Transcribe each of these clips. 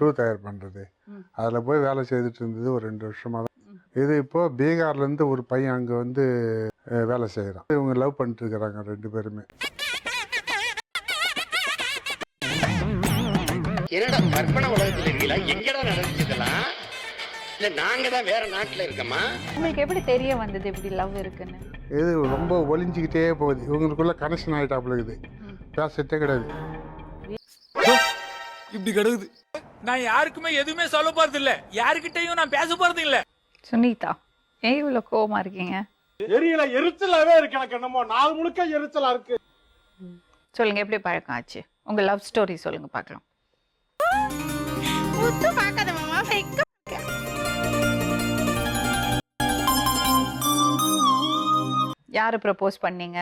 Shoe தயார் பண்ணுறது. அதில் போய் வேலை செய்துட்டு இருந்தது ஒரு 2 வருஷமாக தான். இது இப்போது பீகார்லேருந்து ஒரு பையன் அங்கே வந்து வேலை செய்கிறான். இவங்க லவ் பண்ணிட்டு இருக்கிறாங்க 2 பேருமே. என்னடா கற்பனை உலகத்தில் இருக்கீங்களா? எங்கடா நடந்துச்சுதெல்லாம்? இல்லை நாங்கள் தான் வேற நாட்டில் இருக்கோமா? உங்களுக்கு எப்படி தெரிய வந்தது இப்படி லவ் இருக்குன்னு? இது ரொம்ப ஒளிஞ்சிக்கிட்டே போகுது. இவங்களுக்குள்ள கனெக்ஷன் ஆகிட்டாப்புல இருக்குது. பேசிட்டே கிடையாது. இப்படி கிடக்குது. நான் யாருக்குமே எதுவுமே சொல்ல போறது இல்ல, யாருக்கிட்டையும் நான் பேச போறது இல்ல. சுனிதா, ஏன் இவ்வளவு கோவமா இருக்கீங்க? எரியல, எரிச்சலாவே இருக்கு. எனக்கு என்னமோ நாள் முழுக்க எரிச்சலா இருக்கு. சொல்லுங்க, எப்படி பழக்கம் ஆச்சு? உங்க லவ் ஸ்டோரி சொல்லுங்க பார்க்கலாம். யாரு ப்ரப்போஸ் பண்ணீங்க?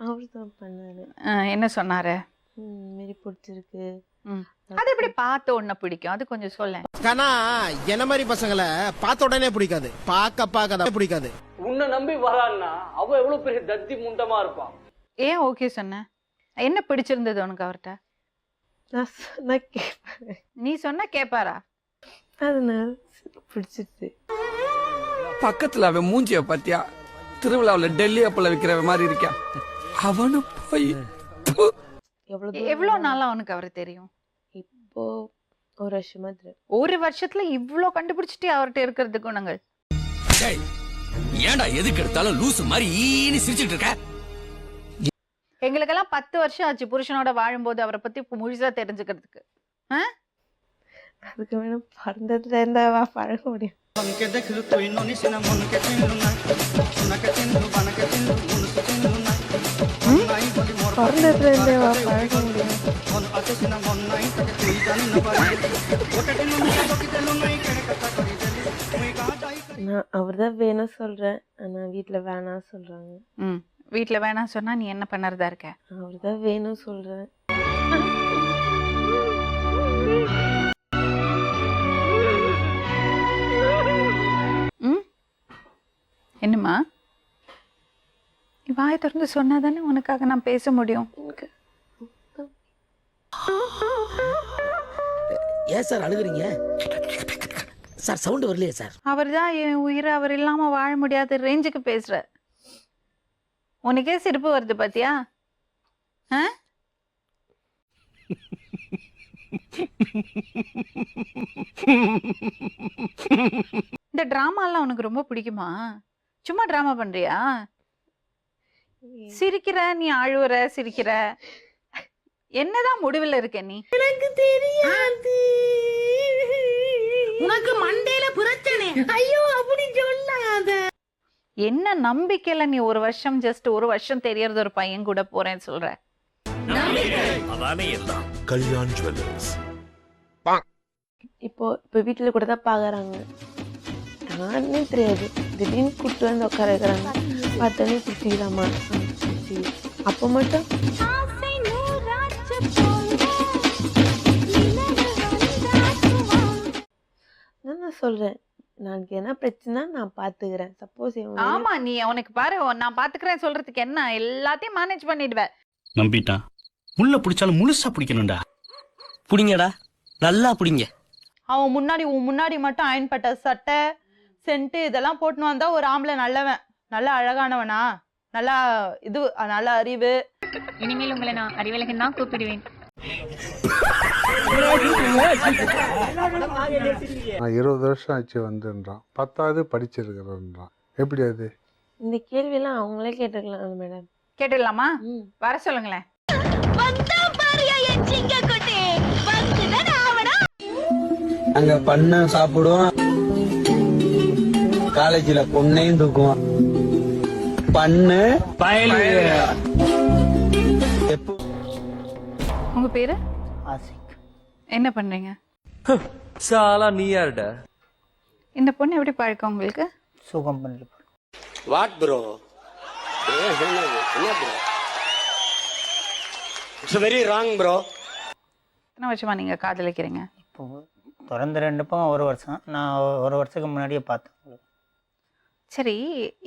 அவர்தான் பண்ணாரு. என்ன சொன்னாரு? மாரி பிடிச்சிருக்கு. அது எப்படி பார்த்த உடனே பிடிக்கும்? அது கொஞ்சம் சொல்ல. கனா என்ன மாதிரி பசங்களை பார்த்த உடனே பிடிக்காது, பார்க்க பிடிக்காது. உன்னை நம்பி வரான்னா அவ எவ்வளவு பெரிய தத்தி முண்டமா இருப்பான். ஏன் ஓகே சொன்ன? என்ன பிடிச்சிருந்தது உனக்கு அவர்கிட்ட? நான் சொன்னா கேட்பாரு. நீ சொன்னா கேட்பாரா? அதனால பிடிச்சிருச்சு. பக்கத்துல அவன் மூஞ்சிய பாத்தியா? திருவிழாவில் டெல்லி அப்பல விக்கிற மாதிரி இருக்கான். அவனு போய் எவ்வளவு நாளா உனக்கு அவரை தெரியும்? இப்போ ஒரு வருஷமா தெரியும். ஒரு வருஷத்துல இவ்ளோ கண்டுபிடிச்சிட்டே அவர்கிட்ட இருக்கிறது குணங்கள். ஏன்டா எதுக்கு எடுத்தாலும் லூசு மாதிரி ஈனி சிரிச்சிட்டு இருக்க? எங்களுக்கெல்லாம் 10 வருஷம் ஆச்சு புருஷனோட வாழும்போது அவரை பத்தி முழுசா தெரிஞ்சுக்கிறதுக்கு. அதுக்கு வேணும் பிறந்ததுல இருந்தா பழக முடியும். பிறந்ததுல இருந்தே பழக முடியும். நான் அவர்தான் வேணும் சொல்றேன், ஆனா வீட்டுல வேணாம் சொல்றாங்க. வீட்டுல வேணாம் சொன்னா நீ என்ன பண்ணறதா இருக்க? அவர்தான் வேணும் சொல்றேன். என்னம்மா, நீ வாயை திறந்து சொன்னாதானே உனக்காக நான் பேச முடியும். ஏன் சார் அழுகுறீங்க? சார் சவுண்ட் வரலையே சார். அவர் தான் என் உயிரை, அவர் இல்லாம வாழ முடியாத ரேஞ்சுக்கு பேசுற. உனக்கே சிரிப்பு வருது பாத்தியா? இந்த டிராமா எல்லாம் உனக்கு ரொம்ப பிடிக்குமா? சும்மா டிராமா பண்றியா? சிரிக்கிற, நீ அழுவுற, சிரிக்கிற, என்னதான் முடிவில் இருக்க நீ? எனக்கு தெரியாது. உனக்கு மண்டையில பிரச்சனை. ஐயோ அப்படி சொல்லாத. என்ன நம்பிக்கையில நீ ஒரு வருஷம் தெரியறது ஒரு பையன் கூட போறேன்னு சொல்ற? கல்யாண் ஜுவல்லர்ஸ். இப்போ வீட்டுல கூட தான் பாக்குறாங்க. நானே தெரியாது, திடீர்னு கூட்டு வந்து உட்கார வைக்கிறாங்க. பார்த்தோன்னே குட்டிக்கலாமா? அப்போ மட்டும் நான் சொல்றேன், நாளைக்கு என்ன பிரச்சனை நான் பாத்துக்கிறேன். சப்போஸ் ஆமா, நீ உனக்கு பாரு, நான் பாத்துக்கிறேன் சொல்றதுக்கு என்ன? எல்லாத்தையும் மேனேஜ் பண்ணிடுவேன். நம்பிட்டான். முள்ள பிடிச்சாலும் முழுசா பிடிக்கணும்டா. புடிங்கடா, நல்லா புடிங்க. அவன் முன்னாடி உன் முன்னாடி மட்டும் அயன் பட்ட சட்டை, சென்ட்டு இதெல்லாம் போட்டுன்னு வந்தா ஒரு ஆம்பளை நல்லவன், நல்லா அழகானவனா, நல்லா இது, நல்ல அறிவு. இனிமேல் உங்களை நான் அறிவழகன் தான் கூப்பிடுவேன். நான் 20 வருஷம் ஆச்சு வந்துன்றான். 10வது படிச்சிருக்கிறேன்றான். எப்படி அது? இந்த கேள்வியெல்லாம் அவங்களே கேட்டுக்கலாம் மேடம். கேட்டுடலாமா? வர சொல்லுங்களேன். அங்க பண்ண சாப்பிடுவோம், காலேஜ்ல பொண்ணையும் தூக்குவோம். பண்ணு உங்க பேரு? ஆசிக். என்ன பண்றீங்க? சாலா நீ யாருடா? இந்த பொண்ணு எப்படி பழக்கம் உங்களுக்கு? சுகம் பண்ணல. What bro? என்ன bro? It's very wrong bro. எத்தனை வருஷமா நீங்க காதலிக்கிறீங்க? இப்போ திறந்த 2 பக்கம் 1 வருஷம். நான் 1 வருஷத்துக்கு முன்னாடியே பார்த்தேன். சரி,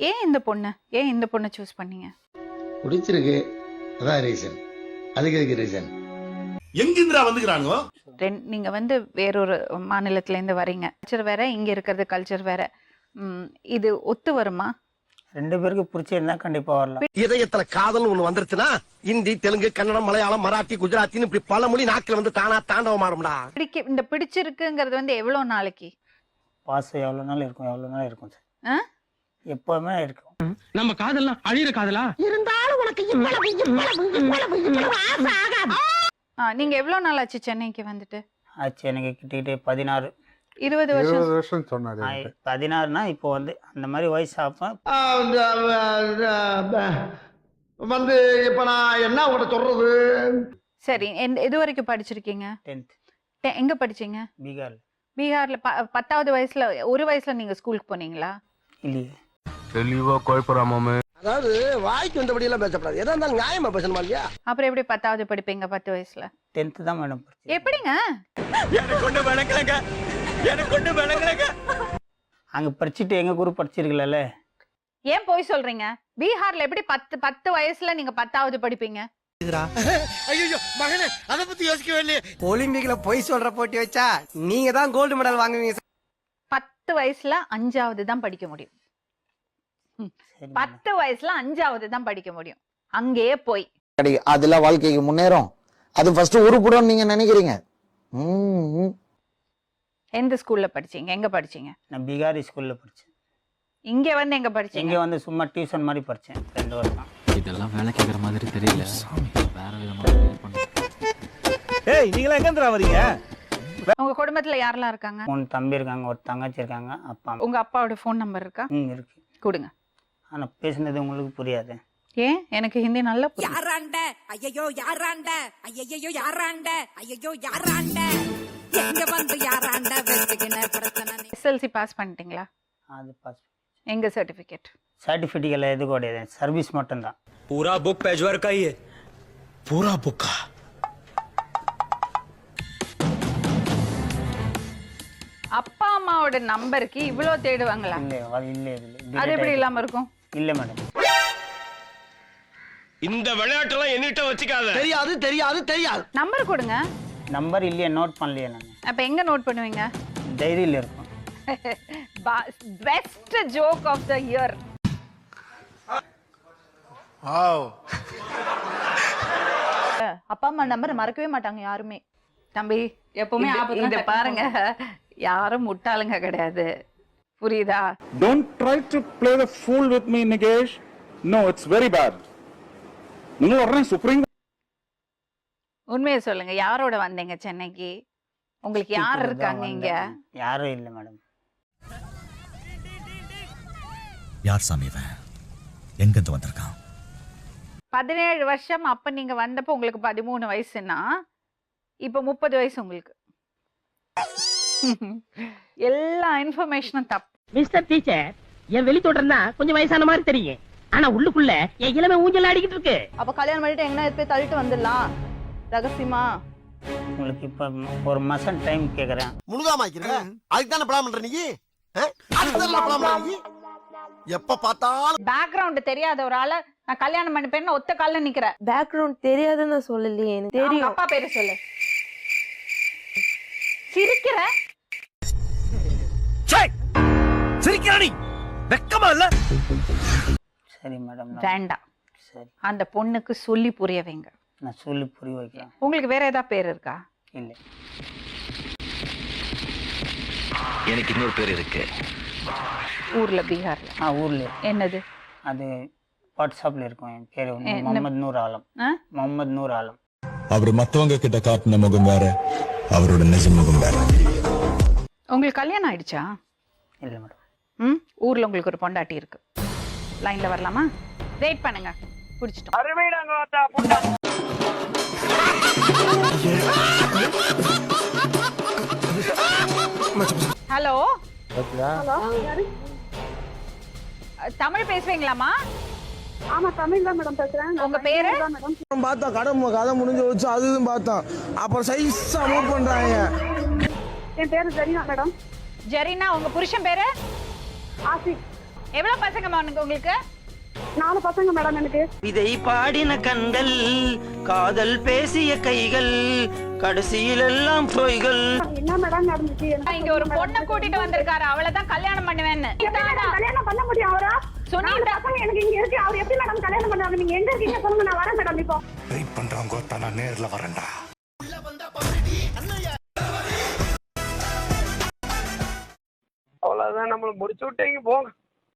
ஏன் இந்த பொண்ணை சூஸ் பண்ணீங்க? பிடிச்சிருக்கு, அதான் ரீசன். அதுக்கு ரீசன் எங்கிந்திரா வந்துக்கிறானுங்க? நீங்க வந்து வேறொரு மாநிலத்துல இருந்து வரீங்க, கல்ச்சர் வேற, இங்க இருக்கிறது கல்ச்சர் வேற. இது ஒத்து வருமா? 2 பேருக்கு பிடிச்சிருந்தா கண்டிப்பா வரலாம். இதயத்துல காதல் ஒண்ணு வந்துருச்சுன்னா இந்தி, தெலுங்கு, கன்னடம், மலையாளம், மராத்தி, குஜராத்தின்னு இப்படி பல மொழி நாக்குல வந்து தானா தாண்டவம் ஆடும்டா. இந்த பிடிச்சிருக்குங்கிறது வந்து எவ்வளவு நாளைக்கு? பாசம் எவ்வளவு நாள் இருக்கும் சார். எப்பவுமே இருக்கும். நம்ம காதல்லாம் அழியிற காதலா இருந்தாலும் உனக்கு நீங்க எவ்வளவு நாள் ஆச்சு சென்னைக்கு வந்துட்டு? ஆச்சு எனக்கு கிட்டத்தட்ட 16 20 வருஷம். 20 வருஷம் சொன்னாரு. 16னா இப்போ வந்து அந்த மாதிரி வயசு ஆப்ப வந்து இப்ப நான் என்ன உங்கள்கிட்ட சொல்றது? சரி, எது வரைக்கும் படிச்சிருக்கீங்க? 10th எங்க படிச்சீங்க? பீகார்ல. பீகார்ல 10வது வயசுல, ஒரு வயசுல நீங்க ஸ்கூலுக்கு போனீங்களா? இல்லையே. தெளிவா குழப்பறாமே. அதாவது வாய்க்கு வந்தபடி எல்லாம் பேசப்படாது. எதா இருந்தாலும் நியாயமா பேசணுமா இல்லையா? அப்புறம் எப்படி 10வது படிப்பீங்க 10 வயசுல? 10th தான் மேடம் படிச்சேன். எப்படிங்க? அங்க படிச்சுட்டு எங்க குரூப் படிச்சிருக்கல. ஏன் போய் சொல்றீங்க? பீகார்ல எப்படி 10 வயசுல நீங்க 10வது படிப்பீங்க? ஐயோ மகனே, அத பத்தி யோசிக்கவே இல்லையே. ஒலிம்பிக்ல போய் சொல்ற போட்டி வச்சா நீங்க தான் கோல்டு மெடல் வாங்குவீங்க. 10 வயசுல 5வது தான் படிக்க முடியும். 10 வயசுல 5வது தான் படிக்க முடியும். அங்கேயே போய் அதுல வாழ்க்கைக்கு முன்னேறும். அது ஃபர்ஸ்ட் உருப்படும் நீங்க நினைக்கிறீங்க. எந்த ஸ்கூல்ல படிச்சீங்க? எங்க படிச்சீங்க? நான் பீகாரி ஸ்கூல்ல படிச்சேன். இங்க வந்து எங்க படிச்சீங்க? இங்க வந்து சும்மா டியூஷன் மாதிரி படிச்சேன் 2 வருஷம். இதெல்லாம் வேலை கேக்குற மாதிரி தெரியல. வேற விதமா பண்ணுங்க. ஏய் நீங்களா எங்கந்திரா வரீங்க? உங்க குடும்பத்துல யாரெல்லாம் இருக்காங்க? 3 தம்பி இருக்காங்க, ஒரு தங்கச்சி இருக்காங்க, அப்பா. உங்க அப்பாவோட ஃபோன் நம்பர் இருக்கா? இருக்கு. கொடுங்க. ஆனா பேசுனது உங்களுக்கு புரியாது. ஏன்? எனக்கு ஹிந்தி நல்லா புரியும். யாராண்ட ஐயோ யாராண்ட ஐயோ யாராண்ட ஐயோ யாராண்ட எங்க வந்து யாராண்ட வெச்சுக்கின பிரச்சனை. SLC பாஸ் பண்ணிட்டீங்களா? அது பாஸ். எங்க சர்டிபிகேட்? சர்டிபிகேட் எல்லாம் எது கிடையாது, சர்வீஸ் மட்டும் தான். पूरा बुक पेजवर का ही है. பூரா புக்கா? அப்பா அம்மாவோட நம்பருக்கு இவ்ளோ தேடுவாங்களா? இல்ல. அது எப்படி இல்லாம இருக்கும்? இல்ல மேடம். இந்த விளையாட்டுலாம் என்னிட்ட வச்சுக்காத. தெரியாது. நம்பர் கொடுங்க. நம்பர் இல்லையே, நோட் பண்ணலையே நான். அப்ப எங்க நோட் பண்ணுவீங்க? டைரியில இருக்கும். Best joke of the year. அப்பா அம்மா நம்பர் மறக்கவே மாட்டாங்க யாருமே. தம்பி எப்பவுமே இத பாருங்க, யாரும் முட்டாளுங்க கிடையாது, புரியுதா? Don't try to play the fool with me, Nikesh. No, it's very bad. நீங்க உடனே சுப்ரீம். உண்மையை சொல்லுங்க, யாரோட வந்தீங்க சென்னைக்கு? உங்களுக்கு யார் இருக்காங்க இங்க? யாரும் இல்ல மேடம். யார் சாமி இவன்? எங்க இருந்து வந்திருக்கான்? 17 வருஷம். அப்ப நீங்க வந்தப்போ உங்களுக்கு 13 வயசுனா இப்ப 30 வயசு உங்களுக்கு. எல்லா இன்ஃபர்மேஷனும் தப்பு. மிஸ்டர் டீச்சர், என் வெளி தோட்டம் தான் கொஞ்சம் வயசான மாதிரி தெரியும், ஆனா உள்ளுக்குள்ள என் இளமை ஊஞ்சல் ஆடிக்கிட்டு இருக்கு. அப்ப கல்யாணம் பண்ணிட்டு எங்கன்னா போய் தள்ளிட்டு வந்துடலாம் ரகசியமா. உங்களுக்கு இப்ப 1 மாசம் டைம் கேக்குறேன். முழுகாம ஆக்கிறேன். அதுக்கு தானே பிளான் பண்ற நீ? எப்ப பார்த்தாலும் பேக்ரவுண்ட் தெரியாத ஒரு ஆளை நான் கல்யாணம் பண்ணிப்பேன்னு ஒத்த கால்ல நிக்கிறேன். பேக்ரவுண்ட் தெரியாதுன்னு நான் சொல்லலையே, எனக்கு தெரியும். அப்பா பேரு சொல்லு. சிரிக்கிற? சிரிக்கிறானி வெக்கமா இல்ல? சரி மேடம். வேண்டாம். சரி, அந்த பொண்ணுக்கு சொல்லி புரிய வைங்க. நான் சொல்லி புரிய வைக்கிறேன். உங்களுக்கு வேற ஏதாவது பேர் இருக்கா? இல்ல. எனக்கு இன்னொரு பேர் இருக்கு. ஊர்ல பீகார்ல? ஊர்ல. என்னது? அது வாட்ஸ்அப்ல இருக்கும். என் பேரு வந்து முகமது நூர் ஆலம். முகமது நூர் ஆலம். அவர் மத்தவங்க கிட்ட காட்டின முகம் வேற, அவரோட நிஜ முகம் வேற. உங்களுக்கு கல்யாணம் ஆயிடுச்சா? இல்ல மேடம். ஊர்ல உங்களுக்கு ஒரு பொண்டாட்டி இருக்கு. லைன்ல வரலாமா? வெயிட் பண்ணுங்க, புடிச்சிட்டோம். ஹலோ, தமிழ் பேசுவீங்களாமா? ஆமா, தமிழ் தான் மேடம் பேசுறேன். உங்க பேரு? பார்த்தா கதை முடிஞ்சு வச்சு அது இதுன்னு பார்த்தோம். அப்புறம் சைஸா மூவ் பண்றாங்க. என் பேரு ஜெரினா மேடம். ஜெரினா. உங்க புருஷன் பேரு? ஆசிக். எவ்வளவு பசங்கம்மா உங்களுக்கு? 4 பசங்க மேடம் எனக்கு. இதை பாடின கண்கள், காதல் பேசிய கைகள், கடைசியில் எல்லாம் பொய்கள். என்ன மேடம் நடந்துச்சு? இங்க ஒரு பொண்ணை கூட்டிட்டு வந்திருக்காரு, அவளைதான் கல்யாணம் பண்ணுவேன்னு. கல்யாணம் பண்ண முடியும் அவரா? சொன்னீங்க பசங்க எனக்கு இங்க இருக்கு. அவர் எப்படி மேடம் கல்யாணம் பண்ணுவாங்க? நீங்க எங்க இருக்கீங்க சொல்லுங்க, நான் வரேன் மேடம். இப்போ வெயிட் பண்றவங்க நான் நேர்ல வரேன்டா. அவ்வளவுதான், நம்மள முடிச்சு விட்டீங்க போங்க.